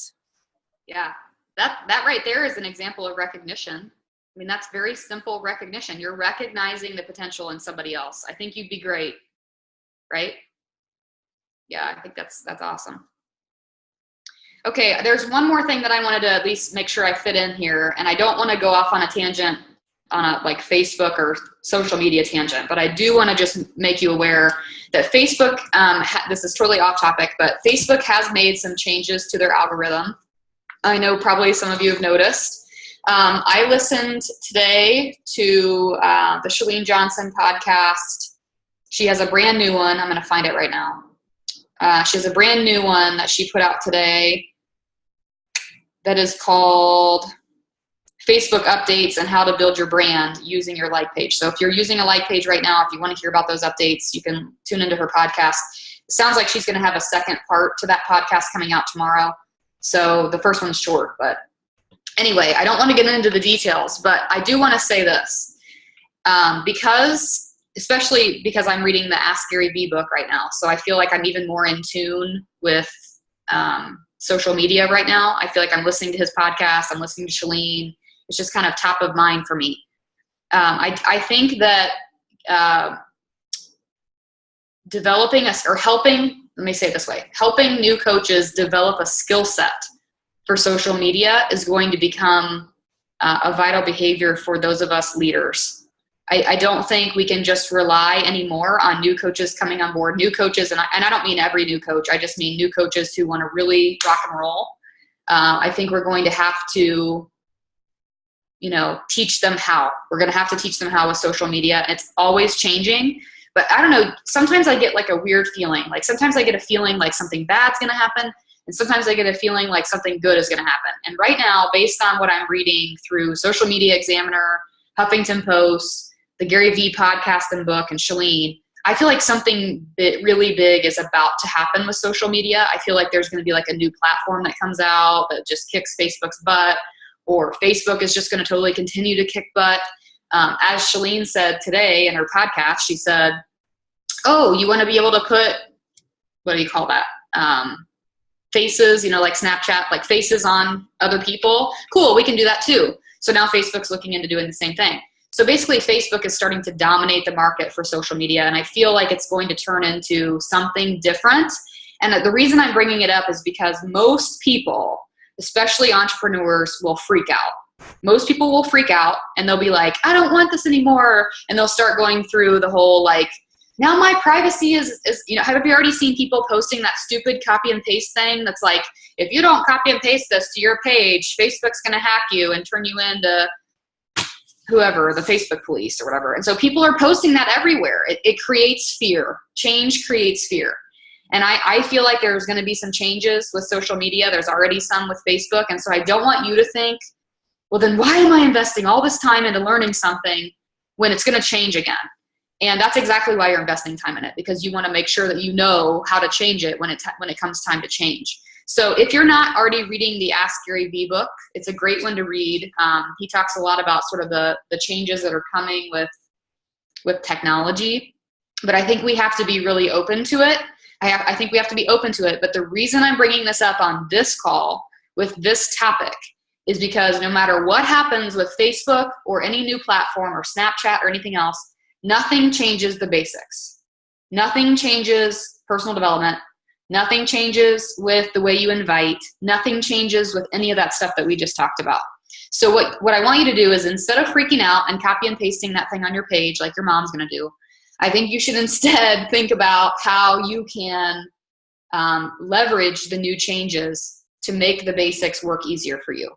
Yeah, that right there is an example of recognition. I mean, that's very simple recognition. You're recognizing the potential in somebody else. I think you'd be great, right? Yeah, I think that's awesome. Okay, there's one more thing that I wanted to at least make sure I fit in here, and I don't want to go off on a tangent on a like Facebook or social media tangent, but I do want to just make you aware that Facebook, this is totally off topic, but Facebook has made some changes to their algorithm. I know probably some of you have noticed. I listened today to the Chalene Johnson podcast. She has a brand new one. I'm going to find it right now. She has a brand new one that she put out today that is called Facebook Updates and How to Build Your Brand Using Your Like Page. So if you're using a like page right now, if you want to hear about those updates, you can tune into her podcast. It sounds like she's going to have a second part to that podcast coming out tomorrow. So the first one's short, but anyway, I don't want to get into the details, but I do want to say this, especially because I'm reading the Ask Gary Vee book right now. So I feel like I'm even more in tune with social media right now. I feel like I'm listening to his podcast. I'm listening to Chalene. It's just kind of top of mind for me. I think that helping new coaches develop a skill set for social media is going to become a vital behavior for those of us leaders. I don't think we can just rely anymore on new coaches coming on board. New coaches, and I don't mean every new coach. I just mean new coaches who want to really rock and roll. I think we're going to have to, teach them how. We're going to have to teach them how with social media. It's always changing. But I don't know, sometimes I get like a weird feeling. Like sometimes I get a feeling like something bad's going to happen. And sometimes I get a feeling like something good is going to happen. And right now, based on what I'm reading through Social Media Examiner, Huffington Post, the Gary Vee podcast and book, and Chalene, I feel like something really big is about to happen with social media. I feel like there's going to be like a new platform that comes out that just kicks Facebook's butt, or Facebook is just going to totally continue to kick butt. As Chalene said today in her podcast, she said, oh, you want to be able to put, what do you call that? Faces, like Snapchat, like faces on other people. Cool, we can do that too. So now Facebook's looking into doing the same thing. So basically Facebook is starting to dominate the market for social media, and I feel like it's going to turn into something different. And the reason I'm bringing it up is because most people, especially entrepreneurs, will freak out. Most people will freak out and they'll be like, I don't want this anymore. And they'll start going through the whole like, now my privacy is have you already seen people posting that stupid copy and paste thing that's like, if you don't copy and paste this to your page, Facebook's going to hack you and turn you into whoever, the Facebook police or whatever. And so people are posting that everywhere. It creates fear. Change creates fear. And I feel like there's going to be some changes with social media. There's already some with Facebook. And so I don't want you to think, well, then why am I investing all this time into learning something when it's going to change again? And that's exactly why you're investing time in it, because you want to make sure that you know how to change it when it comes time to change. So if you're not already reading the Ask Gary Vee book, it's a great one to read. He talks a lot about sort of the changes that are coming with technology, but I think we have to be really open to it. I think we have to be open to it. But the reason I'm bringing this up on this call with this topic is because no matter what happens with Facebook or any new platform or Snapchat or anything else, nothing changes the basics. Nothing changes personal development. Nothing changes with the way you invite. Nothing changes with any of that stuff that we just talked about. So what I want you to do is, instead of freaking out and copy and pasting that thing on your page like your mom's going to do, I think you should instead think about how you can leverage the new changes to make the basics work easier for you.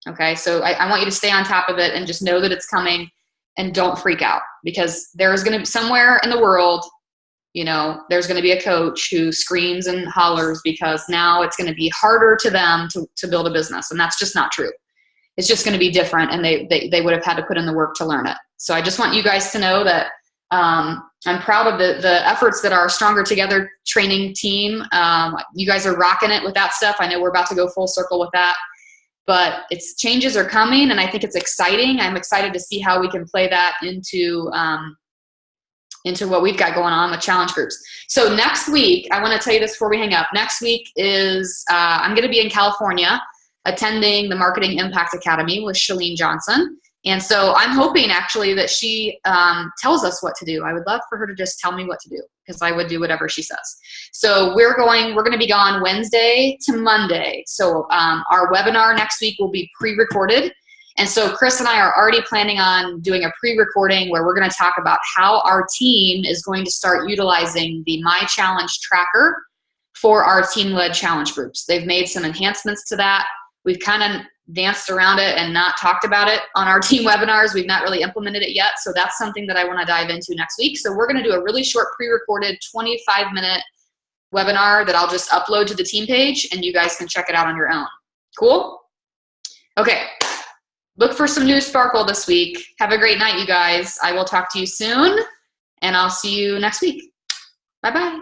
Okay, so I want you to stay on top of it and just know that it's coming, and don't freak out, because there's going to be somewhere in the world, you know, there's going to be a coach who screams and hollers because now it's going to be harder to them to build a business. And that's just not true. It's just going to be different, and they would have had to put in the work to learn it. So I just want you guys to know that I'm proud of the efforts that our Stronger Together training team, you guys are rocking it with that stuff. I know we're about to go full circle with that. But changes are coming, and I think it's exciting. I'm excited to see how we can play that into what we've got going on with challenge groups. So next week, I want to tell you this before we hang up. Next week is I'm going to be in California attending the Marketing Impact Academy with Chalene Johnson. And so I'm hoping actually that she tells us what to do. I would love for her to just tell me what to do, because I would do whatever she says. So we're going to be gone Wednesday to Monday. So our webinar next week will be pre-recorded. And so Chris and I are already planning on doing a pre-recording where we're going to talk about how our team is going to start utilizing the My Challenge tracker for our team-led challenge groups. They've made some enhancements to that. We've kind of danced around it and not talked about it on our team webinars. We've not really implemented it yet. So that's something that I want to dive into next week. So we're going to do a really short pre-recorded 25-minute webinar that I'll just upload to the team page, and you guys can check it out on your own. Cool? Okay. Look for some new sparkle this week. Have a great night, you guys. I will talk to you soon, and I'll see you next week. Bye-bye.